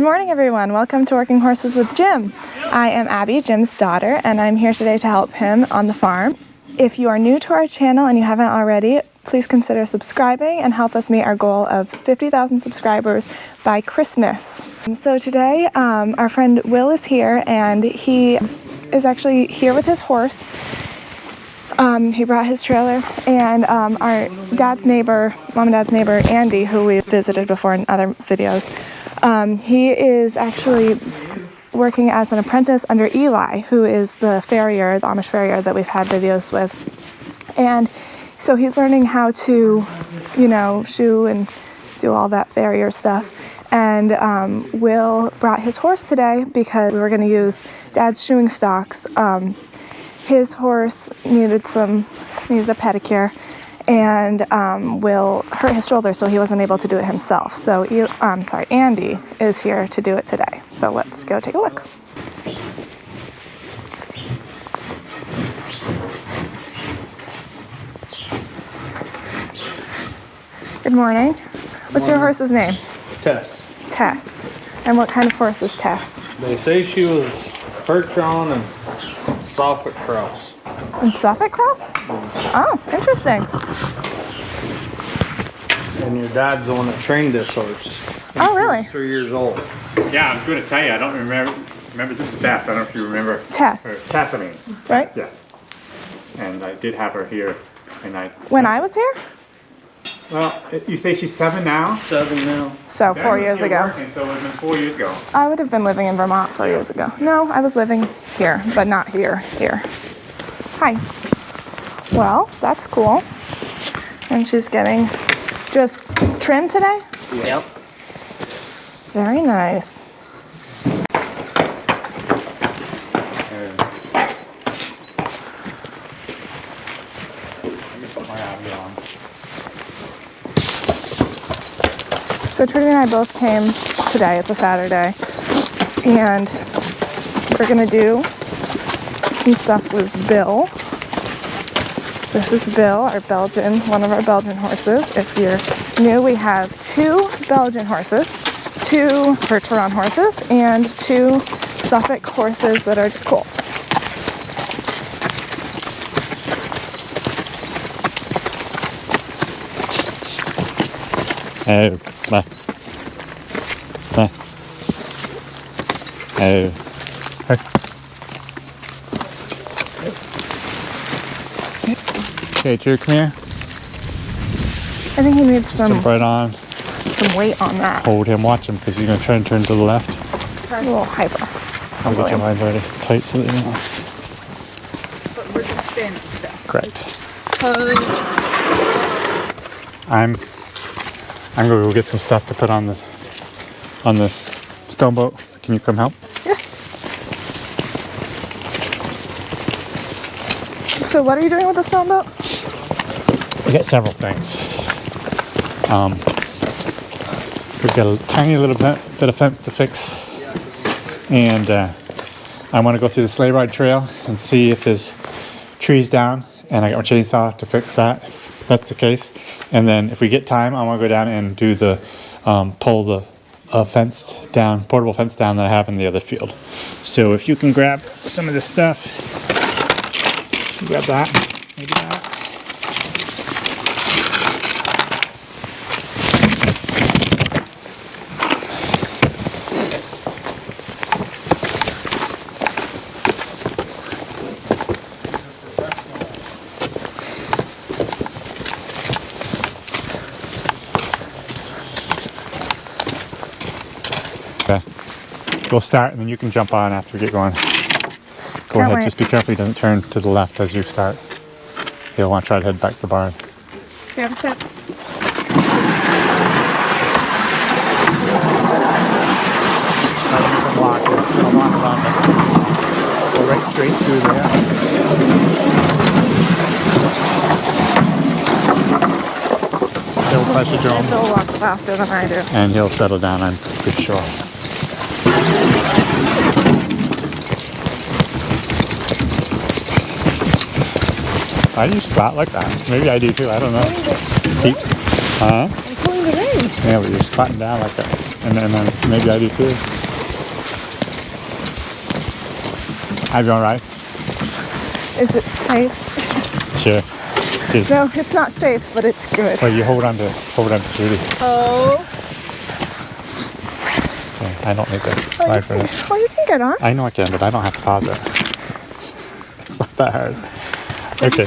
morning, everyone. Welcome to Working Horses with Jim. I am Abby, Jim's daughter, and I'm here today to help him on the farm. If you are new to our channel and you haven't already, please consider subscribing and help us meet our goal of 50,000 subscribers by Christmas. So today, our friend Will is here, and he is actually here with his horse. He brought his trailer, and our mom and dad's neighbor, Andy, who we visited before in other videos, he is actually working as an apprentice under Eli, who is the farrier, the Amish farrier that we've had videos with. And so he's learning how to, shoe and do all that farrier stuff. And Will brought his horse today because we were going to use Dad's shoeing stocks. His horse needed a pedicure, and Will hurt his shoulder, so he wasn't able to do it himself. So, Andy is here to do it today. So let's go take a look. Good morning. What's your horse's name? Tess. Tess. And what kind of horse is Tess? They say she was Percheron and Suffolk cross. And Suffolk cross? Oh, interesting. And your dad's the one that trained this horse. Oh, really? 3 years old. Yeah, I was going to tell you. I don't remember. This is Tess. I don't know if you remember. Tess. Or Tess, I mean. Right? Yes. And I did have her here, and When I was here? Well, you say she's 7 now. 7 now. So 4 years ago. Working, so it would have been 4 years ago. I would have been living in Vermont 4 years ago. No, I was living here, but not here. Hi. Well, that's cool. And she's getting just trimmed today? Yep. Very nice. So Trudy and I both came today. It's a Saturday. And we're going to do some stuff with Bill. This is Bill, one of our Belgian horses. If you're new, we have 2 Belgian horses, 2 Percheron horses, and 2 Suffolk horses that are just colts. Oh, bye. Bye. Oh. Okay, Drew, come here. I think he needs some Right on. weight on that. Hold him, watch him, because he's going to try and turn to the left. A little hyper. I'll get your lines already tight so that you know. But we're just standing still. Correct. I'm going to go get some stuff to put on this stone boat. Can you come help? Yeah. So what are you doing with the stone boat? We got several things. We've got a tiny little bit of fence to fix, and I want to go through the sleigh ride trail and see if there's trees down, and I got my chainsaw to fix that, if that's the case. And then if we get time, I want to go down and do the pull the portable fence down that I have in the other field. So if you can grab some of this stuff, grab that, maybe that. We'll start, and then you can jump on after we get going. Go ahead, just be careful he doesn't turn to the left as you start. He'll want to try to head back to the barn. Do you have a step? You can walk it. I'll walk around it. Go right straight through there. He'll pressure drum. Bill walks faster than I do. And he'll settle down, I'm pretty sure. Why do you squat like that? Maybe I do too, I don't know. Huh? I'm pulling the reins. Yeah, but you're squatting down like that. And then maybe I do too. Are you alright? Is it safe? Sure. Cheers. No, it's not safe, but it's good. Well, you hold on to Trudy. Oh. Okay, I don't need to Oh, ride for it. Oh, you can get on. I know I can, but I don't have to pause it. It's not that hard. Okay.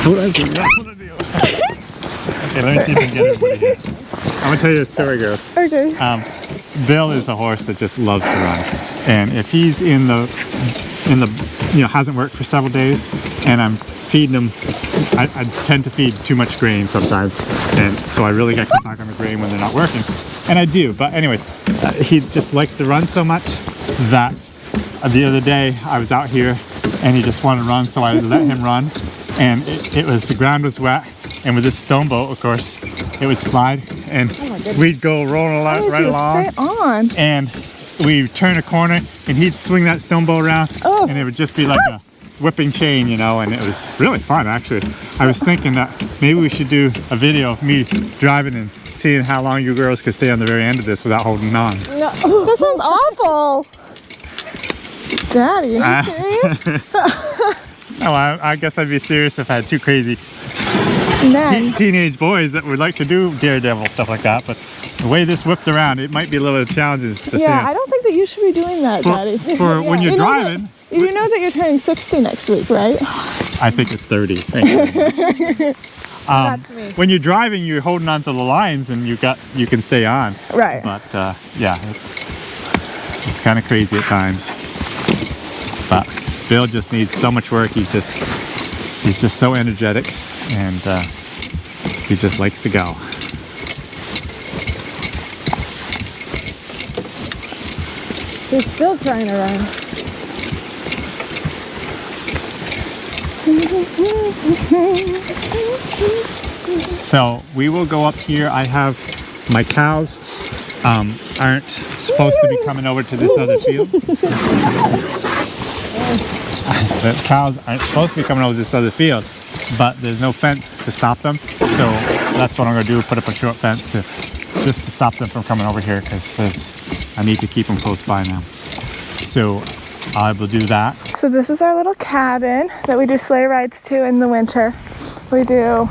Hold on to it. Okay, let me see if I can get everybody here. I'm gonna tell you a story, girls. Okay. Bill is a horse that just loves to run, and if he's in the hasn't worked for several days, and I'm feeding him, I tend to feed too much grain sometimes, and so I really got to keep back on the grain when they're not working, and I do. But anyways, he just likes to run so much that the other day I was out here and he just wanted to run, so I let him run, and the ground was wet, and with this stone boat, of course, it would slide, and we'd go rolling right along. Stay on. And we'd turn a corner, and he'd swing that stone boat around, and it would just be like a whipping chain, you know, and it was really fun, actually. I was thinking that maybe we should do a video of me driving and seeing how long you girls could stay on the very end of this without holding on. No, that sounds awful. Daddy, are you serious? No, I guess I'd be serious if I had two crazy Men. teenage boys that would like to do daredevil stuff like that, but the way this whipped around, it might be a little challenging to stand. Yeah, I don't think that you should be doing that, Daddy. For when you're driving. You know that you're turning 60 next week, right? I think it's 30. Thank you. When you're driving, you're holding onto the lines, and you can stay on. Right. But yeah, it's kind of crazy at times. But Bill just needs so much work. He's just so energetic, and he just likes to go. He's still trying to run. So we will go up here. I have my cows aren't supposed to be coming over to this other field. The cows aren't supposed to be coming over to this other field, but there's no fence to stop them. So that's what I'm going to do, put up a short fence just to stop them from coming over here, because I need to keep them close by now. So I will do that. So this is our little cabin that we do sleigh rides to in the winter. We do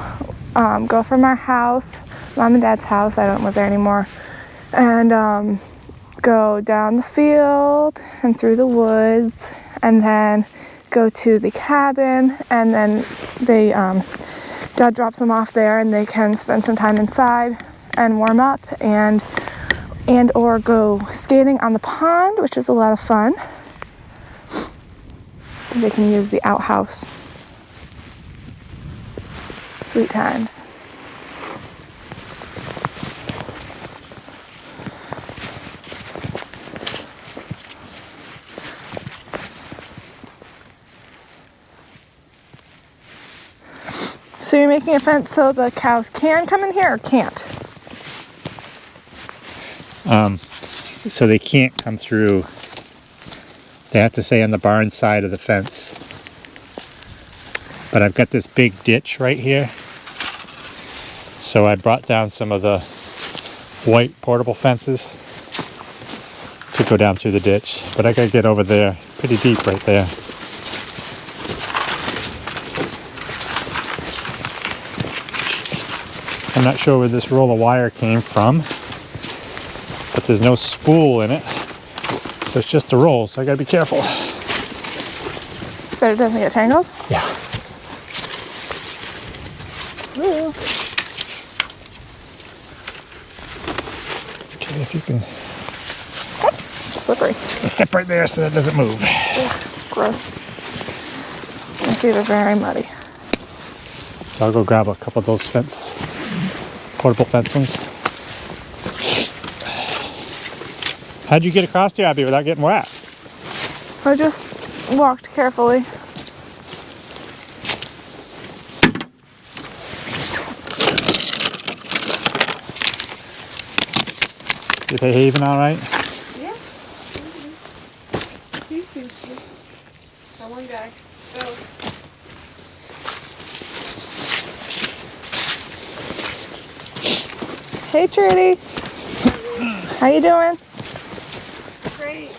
go from our house, Mom and Dad's house, I don't live there anymore, and go down the field and through the woods, and then go to the cabin, and then Dad drops them off there, and they can spend some time inside and warm up, and or go skating on the pond, which is a lot of fun. They can use the outhouse. Sweet times. So you're making a fence so the cows can come in here or can't? So they can't come through. They have to stay on the barn side of the fence. But I've got this big ditch right here. So I brought down some of the white portable fences to go down through the ditch. But I gotta get over there, pretty deep right there. I'm not sure where this roll of wire came from, but there's no spool in it. So it's just a roll, so I gotta be careful. But it doesn't get tangled? Yeah. Ooh. Okay, if you can Slippery. step right there so that it doesn't move. Ugh, it's gross. My feet are very muddy. So I'll go grab a couple of those portable fence ones. How'd you get across to Abby without getting wet? I just walked carefully. Is they having all right? Yeah. He seems to. That one guy. Hey, Trudy. How you doing? Great.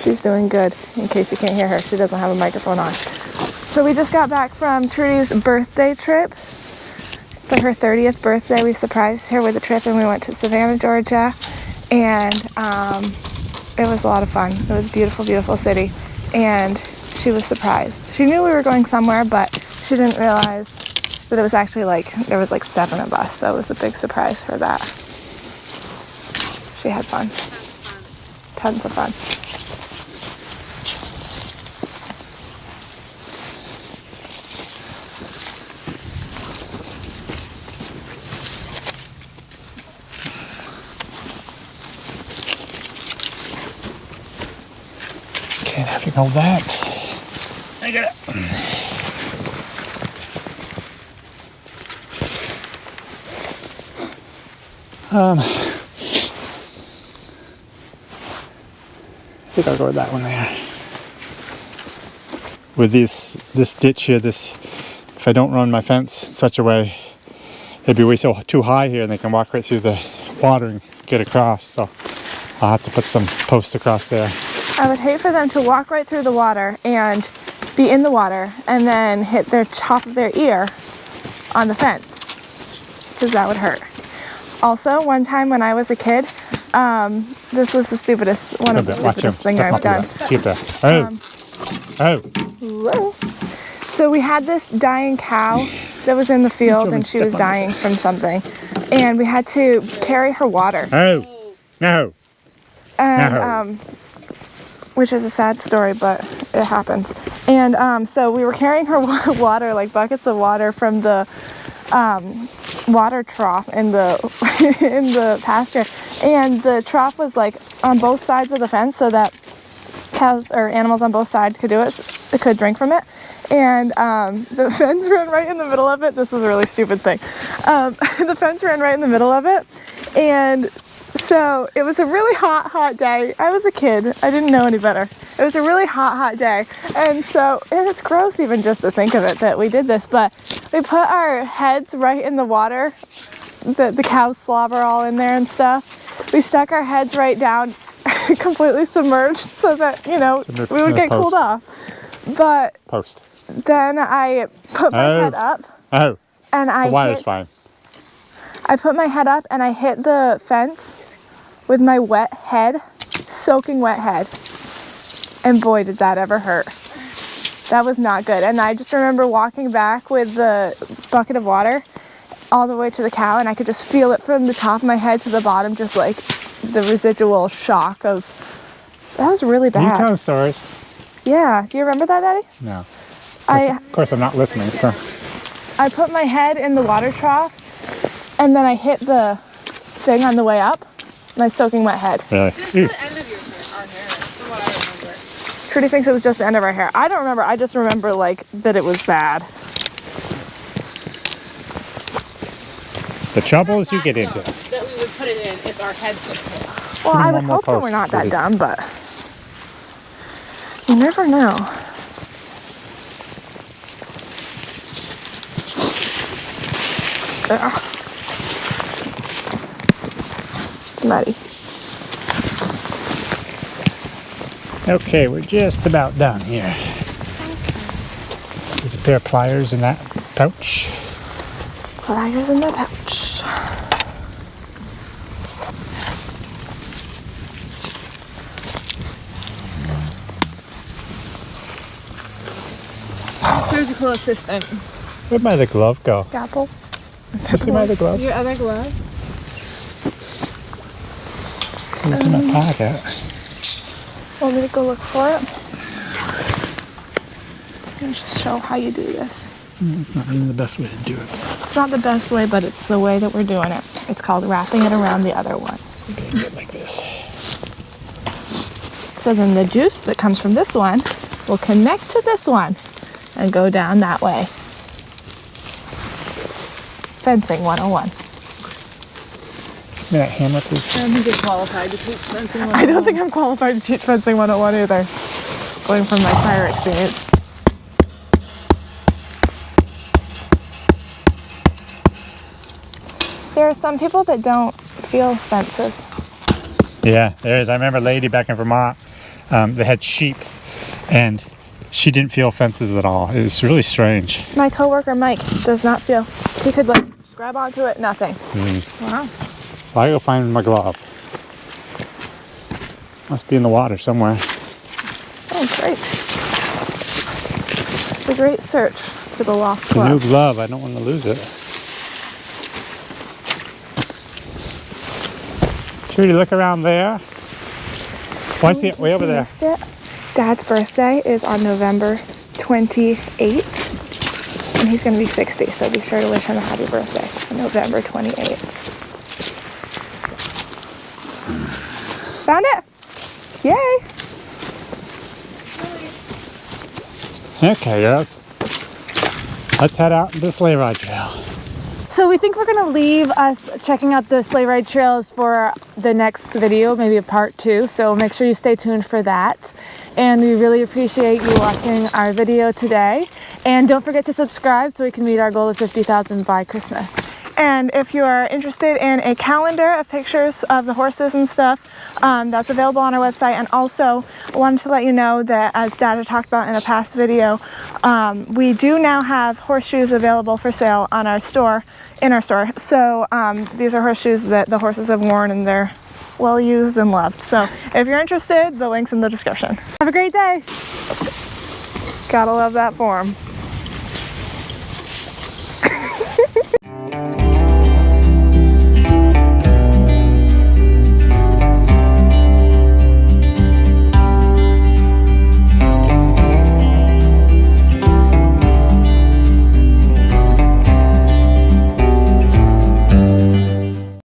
She's doing good. In case you can't hear her, she doesn't have a microphone on. So we just got back from Trudy's birthday trip. For her 30th birthday, we surprised her with a trip and we went to Savannah, Georgia. And it was a lot of fun. It was a beautiful, beautiful city. And she was surprised. She knew we were going somewhere, but she didn't realize that it was actually there was 7 of us. So it was a big surprise for that. She had fun. Tons of fun. Can't have you know that. I got it. I think I'll go with that one there. With this ditch here, if I don't run my fence in such a way, it'd be way too high here, and they can walk right through the water and get across. So I'll have to put some posts across there. I would hate for them to walk right through the water and be in the water and then hit their top of their ear on the fence, because that would hurt. Also, one time when I was a kid, this was one of the stupidest things I've done. Keep it. Oh. Whoa. So we had this dying cow that was in the field and she was dying from something. And we had to carry her water. Oh, no. And, which is a sad story, but it happens. And so we were carrying her water, like buckets of water from the water trough in the in the pasture, and the trough was on both sides of the fence so that cows or animals on both sides could could drink from it. And the fence ran right in the middle of it. This is a really stupid thing. The fence ran right in the middle of it, and so it was a really hot day. I was a kid. I didn't know any better. It was a really hot day. And it's gross even just to think of it that we did this, but we put our heads right in the water, the cow's slobber all in there and stuff. We stuck our heads right down, completely submerged so that, we would get cooled off. But then I put my head up. Oh, and the wire's fine. I put my head up and I hit the fence with my wet head, soaking wet head. And boy, did that ever hurt. That was not good. And I just remember walking back with the bucket of water all the way to the cow, and I could just feel it from the top of my head to the bottom, just like the residual shock of, that was really bad. You tell stories. Yeah. Do you remember that, Daddy? No. Of course I'm not listening, so. I put my head in the water trough, and then I hit the thing on the way up. My soaking wet head. Really? This is the end of our hair, from what I remember. Trudy thinks it was just the end of our hair. I don't remember. I just remember that it was bad. The troubles you get into. That we would put it in if our heads would hit. Well, I would hope that we're not that dumb, but you never know. Ugh. Muddy. Okay, we're just about done here. There's a pair of pliers in that pouch. Pliers in the pouch. Surgical assistant. Where'd my other glove go? Scalpel. You see my other glove? Your other glove? It's in my pocket. Want me to go look for it? Let me just show how you do this. It's not really the best way to do it. It's not the best way, but it's the way that we're doing it. It's called wrapping it around the other one. Okay, do it like this. So then the juice that comes from this one will connect to this one and go down that way. Fencing 101. Give me that hammer, please. I don't think you're qualified to teach fencing 101. I don't think I'm qualified to teach fencing 101 either. Going from my prior experience. There are some people that don't feel fences. Yeah, there is. I remember a lady back in Vermont that had sheep, and she didn't feel fences at all. It was really strange. My coworker Mike does not feel. He could like just grab onto it, nothing. Wow. So I go find my glove. Must be in the water somewhere. Oh, great. It's a great search for the lost The new glove. glove. I don't want to lose it. Trudy, look around there. Oh, I see it way over there. Missed it. Dad's birthday is on November 28th, and he's going to be 60, so be sure to wish him a happy birthday on November 28th. Found it! Yay! Okay, girls. Let's head out into the sleigh ride trail. So we think we're gonna leave us checking out the sleigh ride trails for the next video, maybe a part 2. So make sure you stay tuned for that. And we really appreciate you watching our video today. And don't forget to subscribe so we can meet our goal of 50,000 by Christmas. And if you are interested in a calendar of pictures of the horses and stuff, that's available on our website. And also wanted to let you know that, as Dad had talked about in a past video, we do now have horseshoes available for sale on our store, in our store. So these are horseshoes that the horses have worn, and they're well used and loved. So if you're interested, the link's in the description. Have a great day. Gotta love that form.